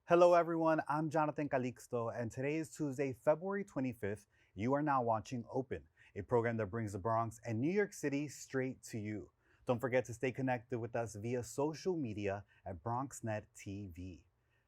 Hello, everyone. I'm Jonathan Calixto, and today is Tuesday, February 25th. You are now watching Open, a program that brings the Bronx and New York City straight to you. Don't forget to stay connected with us via social media at BronxNet TV.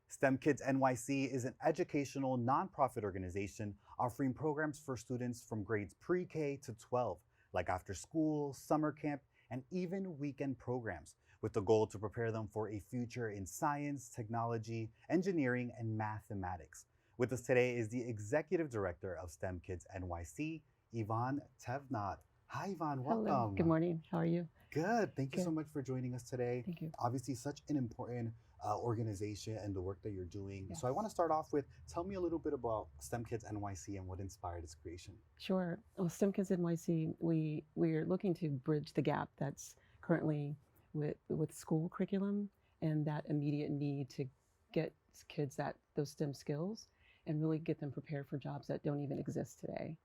STEM Kids NYC is an educational nonprofit organization offering programs for students from grades pre-K to 12, like after school, summer camp, and even weekend programs, with the goal to prepare them for a future in science, technology, engineering, and mathematics. With us today is the Executive Director of STEM Kids NYC, Yvonne Thevenot. Hi, Yvonne. Hello. Good Welcome. morning. How are you? Good. Thank you so Good. much for joining us today. Thank you. Obviously, such an important organization and the work that you're doing. So I want to Yes. start off with tell me a little bit about STEM Kids NYC and what inspired its creation. Sure. Well, STEM Kids NYC, we're looking to bridge the gap that's currently with school curriculum and that immediate need to get kids those STEM skills and really get them prepared for jobs that don't even exist today.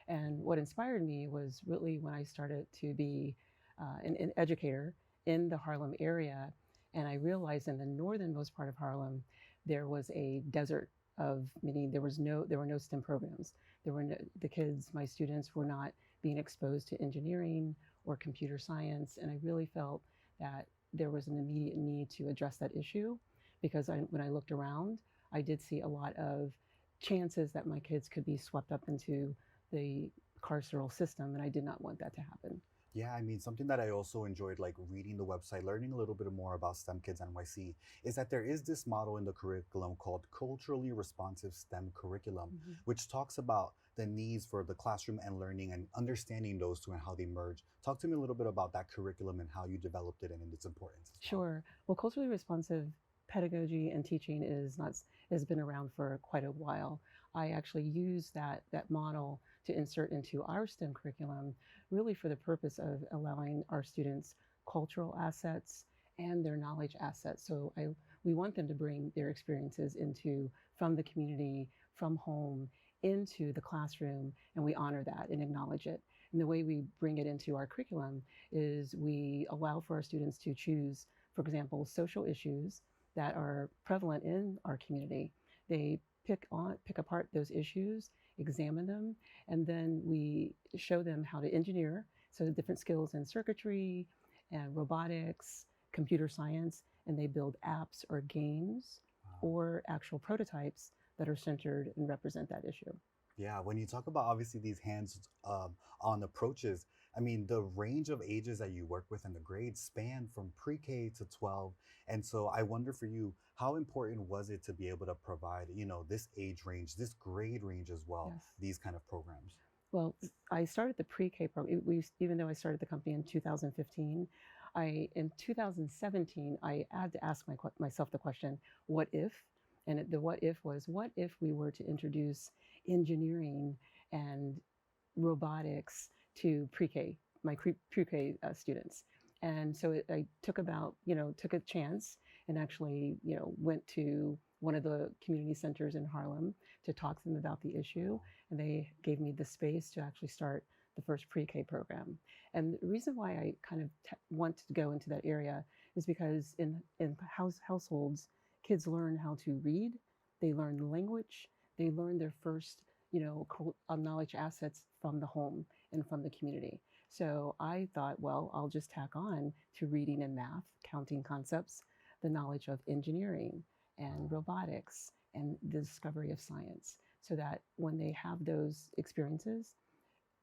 And what inspired me was really when I started to be an educator in the Harlem area, and I realized in the northernmost part of Harlem there was a desert of meaning there were no STEM programs. The kids, my students, were not being exposed to engineering or computer science, and I really felt that there was an immediate need to address that issue because when I looked around, I did see a lot of chances that my kids could be swept up into the carceral system, and I did not want that to happen. Yeah, I mean, something that I also enjoyed, like reading the website, learning a little bit more about STEM Kids NYC, is that there is this model in the curriculum called culturally responsive STEM curriculum, Mhm. which talks about the needs for the classroom and learning and understanding those two and how they merge. Talk to me a little bit about that curriculum and how you developed it and its importance as well. Sure. Well, culturally responsive pedagogy and teaching is not has been around for quite a while. I actually use that model to insert into our STEM curriculum, really for the purpose of allowing our students cultural assets and their knowledge assets. We want them to bring their experiences into from the community, from home, into the classroom, and we honor that and acknowledge it. And the way we bring it into our curriculum is we allow for our students to choose, for example, social issues that are prevalent in our community. They pick apart those issues, examine them, and then we show them how to engineer. So the different skills in circuitry and robotics, computer science, and they build apps or games Wow. or actual prototypes that are centered and represent that issue. Yeah, when you talk about obviously these hands-on approaches, I mean, the range of ages that you work with and the grades span from pre-K to 12. And so I wonder for you, how important was it to be able to provide, this age range, this grade range as well, Yes. these kind of programs? Well, I started the pre-K program. Even though I started the company in 2015, in 2017 I had to ask myself the question, "What if?" And the what if was, what if we were to introduce engineering and robotics to pre-K, my pre-K students. And so I took a chance and actually, went to one of the community centers in Harlem to talk to them about the issue. And they gave me the space to actually start the first pre-K program. And the reason why I kind of want to go into that area is because in households, kids learn how to read, they learn the language, they learn their first knowledge assets from the home and from the community. So I thought, well, I'll just tack on to reading and math, counting concepts, the knowledge of engineering and robotics and the discovery of science, so that when they have those experiences,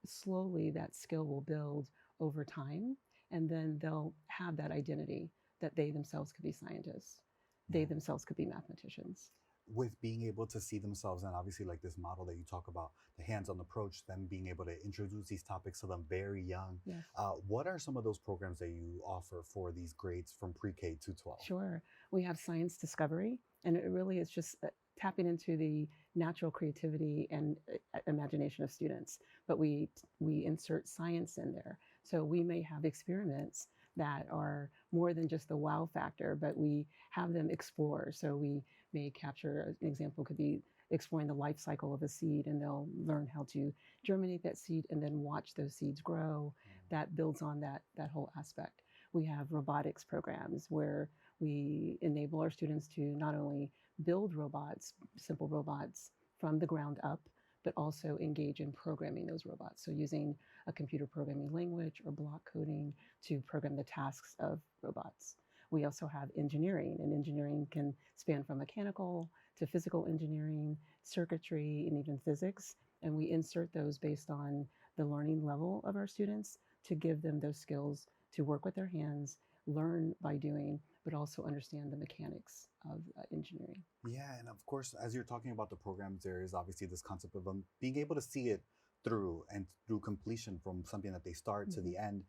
slowly that skill will build over time, and then they'll have that identity that they themselves could be scientists, they Yeah. themselves could be mathematicians. With being able to see themselves and obviously like this model that you talk about, the hands-on approach, them being able to introduce these topics to them very young, Yes. what are some of those programs that you offer for these grades from pre-K to 12? Sure. We have science discovery, and it really is just tapping into the natural creativity and imagination of students. But we insert science in there. So we may have experiments that are more than just the wow factor, but we have them explore. So we may capture an example could be exploring the life cycle of a seed, and they'll learn how to germinate that seed and then watch those seeds grow. That builds on that whole aspect. We have robotics programs where we enable our students to not only build robots, simple robots from the ground up, but also engage in programming those robots. So using a computer programming language or block coding to program the tasks of robots. We also have engineering, and engineering can span from mechanical to physical engineering, circuitry, and even physics. And we insert those based on the learning level of our students to give them those skills to work with their hands, learn by doing, but also understand the mechanics of engineering. Yeah, and of course, as you're talking about the programs, there is obviously this concept of being able to see it through and through completion from something that they start to the end.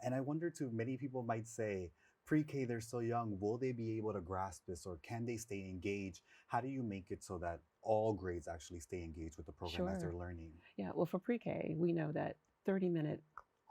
And I wonder too, many people might say, pre-K, they're so young, will they be able to grasp this or can they stay engaged? How do you make it so that all grades actually stay engaged with the program as they're Sure. learning? Yeah. Well, for pre-K, we know that 30-minute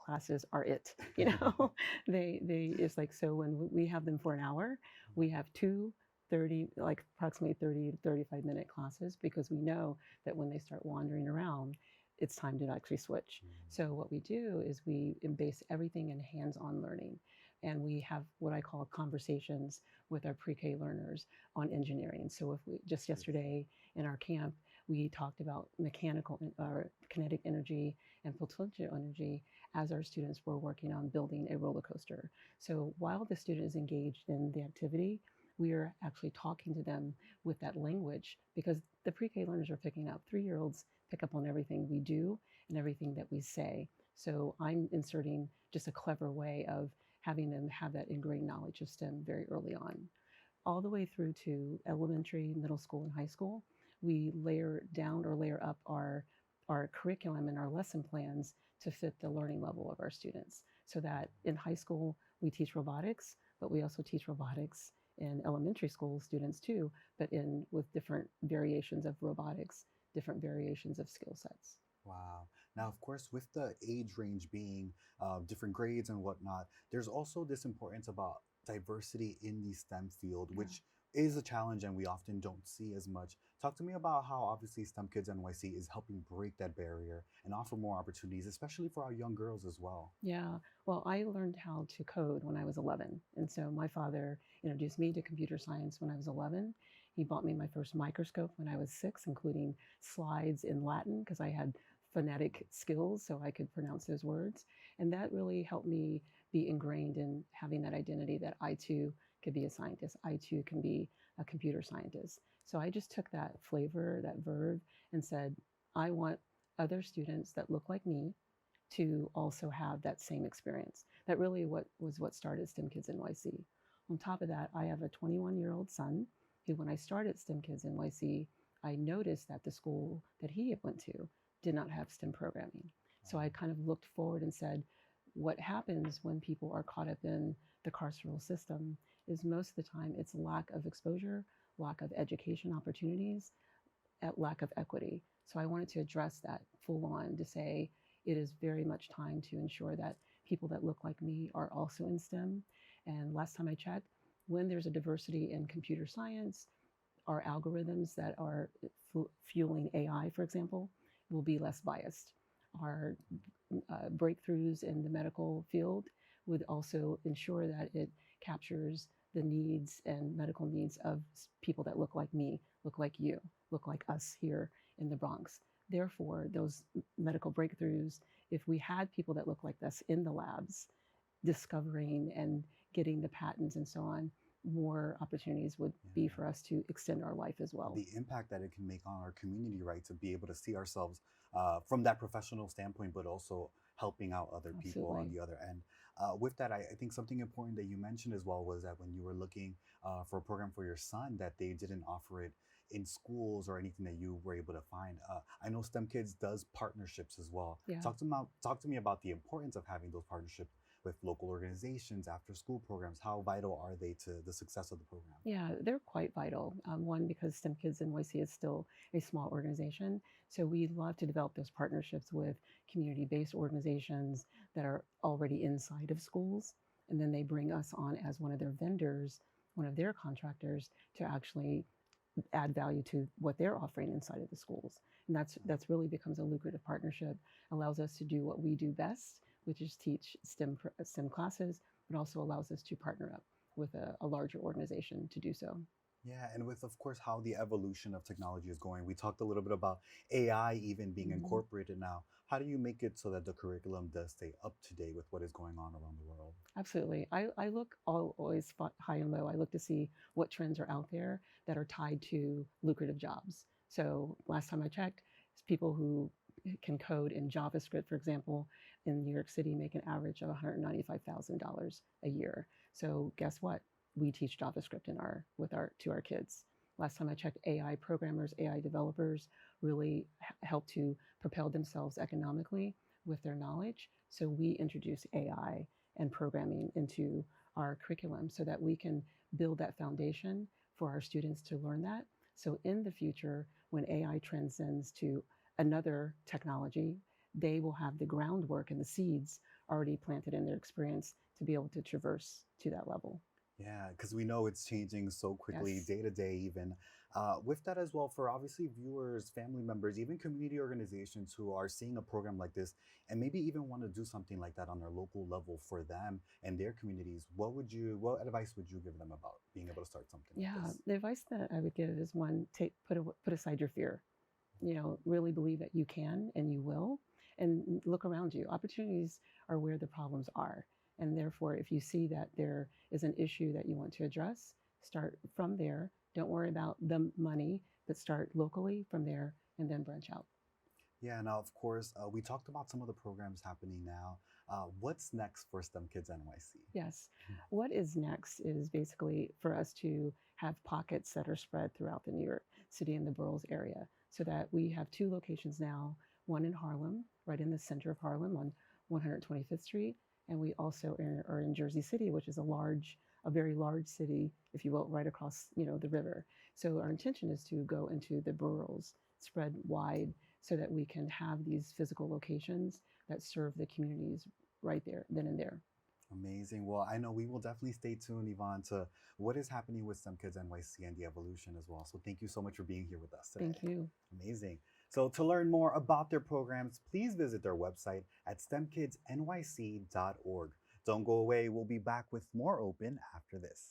classes are it. You know, they it's like, so when we have them for an hour, we have two 30, like approximately 30 to 35-minute classes, because we know that when they start wandering around, it's time to actually switch. So what we do is we base everything in hands-on learning. And we have what I call conversations with our pre-K learners on engineering. So if we just yesterday in our camp, we talked about mechanical or kinetic energy and potential energy as our students were working on building a roller coaster. So while the student is engaged in the activity, we are actually talking to them with that language, because the pre-K learners are picking up. 3-year-olds pick up on everything we do and everything that we say. So I'm inserting just a clever way of having them have that ingrained knowledge of STEM very early on. All the way through to elementary, middle school, and high school, we layer down or layer up our curriculum and our lesson plans to fit the learning level of our students. So that in high school, we teach robotics, but we also teach robotics in elementary school students too, but in with different variations of robotics, different variations of skill sets. Wow. Now, of course, with the age range being different grades and whatnot, there's also this importance about diversity in the STEM field, Yeah. which is a challenge and we often don't see as much. Talk to me about how obviously STEM Kids NYC is helping break that barrier and offer more opportunities, especially for our young girls as well. Yeah, well, I learned how to code when I was 11. And so my father introduced me to computer science when I was 11. He bought me my first microscope when I was 6, including slides in Latin, because I had phonetic skills so I could pronounce those words. And that really helped me be ingrained in having that identity that I too could be a scientist. I too can be a computer scientist. So I just took that flavor, that verb, and said, I want other students that look like me to also have that same experience. That really what started STEM Kids NYC. On top of that, I have a 21-year-old son who, when I started STEM Kids NYC, I noticed that the school that he went to did not have STEM programming. So I kind of looked forward and said, what happens when people are caught up in the carceral system is most of the time it's lack of exposure, lack of education opportunities, lack of equity. So I wanted to address that full on to say it is very much time to ensure that people that look like me are also in STEM. And last time I checked, when there's a diversity in computer science, our algorithms that are fueling AI, for example, will be less biased. Our breakthroughs in the medical field would also ensure that it captures the needs and medical needs of people that look like me, look like you, look like us here in the Bronx. Therefore, those medical breakthroughs, if we had people that look like us in the labs, discovering and getting the patents and so on, more opportunities would be for us to extend our life as well. The impact that it can make on our community, right? To be able to see ourselves from that professional standpoint, but also helping out other people on Absolutely. the other end. With that, I think something important that you mentioned as well was that when you were looking for a program for your son, that they didn't offer it in schools or anything that you were able to find. I know STEM Kids does partnerships as well. Yeah. Talk to me about the importance of having those partnerships with local organizations, after school programs. How vital are they to the success of the program? Yeah, they're quite vital. One, because STEM Kids NYC is still a small organization. So we love to develop those partnerships with community-based organizations that are already inside of schools. And then they bring us on as one of their vendors, one of their contractors, to actually add value to what they're offering inside of the schools. And that's really becomes a lucrative partnership, allows us to do what we do best, which is teach STEM classes, but also allows us to partner up with a larger organization to do so. Yeah, and with, of course, how the evolution of technology is going, we talked a little bit about AI even being Mhm. incorporated now. How do you make it so that the curriculum does stay up to date with what is going on around the world? Absolutely. I look always high and low. I look to see what trends are out there that are tied to lucrative jobs. So last time I checked, people who can code in JavaScript, for example, in New York City make an average of $195,000 a year. So guess what? We teach JavaScript in our with our to our kids. Last time I checked, AI programmers, AI developers really help to propel themselves economically with their knowledge. So we introduce AI and programming into our curriculum so that we can build that foundation for our students to learn that. So in the future, when AI transcends to another technology, they will have the groundwork and the seeds already planted in their experience to be able to traverse to that level. Yeah, because we know it's changing so quickly, Yes. day to day, even. With that as well, for obviously viewers, family members, even community organizations who are seeing a program like this and maybe even want to do something like that on their local level for them and their communities, what advice would you give them about being able to start something like Yeah, this? the advice that I would give is one, put aside your fear. Really believe that you can and you will, and look around you. Opportunities are where the problems are. And therefore, if you see that there is an issue that you want to address, start from there. Don't worry about the money, but start locally from there and then branch out. Yeah, now, of course, we talked about some of the programs happening now. What's next for STEM Kids NYC? Yes. What is next is basically for us to have pockets that are spread throughout the New York City and the boroughs area so that we have two locations now, one in Harlem, right in the center of Harlem on 125th Street. And we also are in Jersey City, which is a very large city, if you will, right across, the river. So our intention is to go into the boroughs, spread wide so that we can have these physical locations that serve the communities right there, then and there. Amazing. Well, I know we will definitely stay tuned, Yvonne, to what is happening with STEM Kids NYC and the evolution as well. So thank you so much for being here with us Thank today. you. Amazing. So to learn more about their programs, please visit their website at stemkidsnyc.org. Don't go away. We'll be back with more Open after this.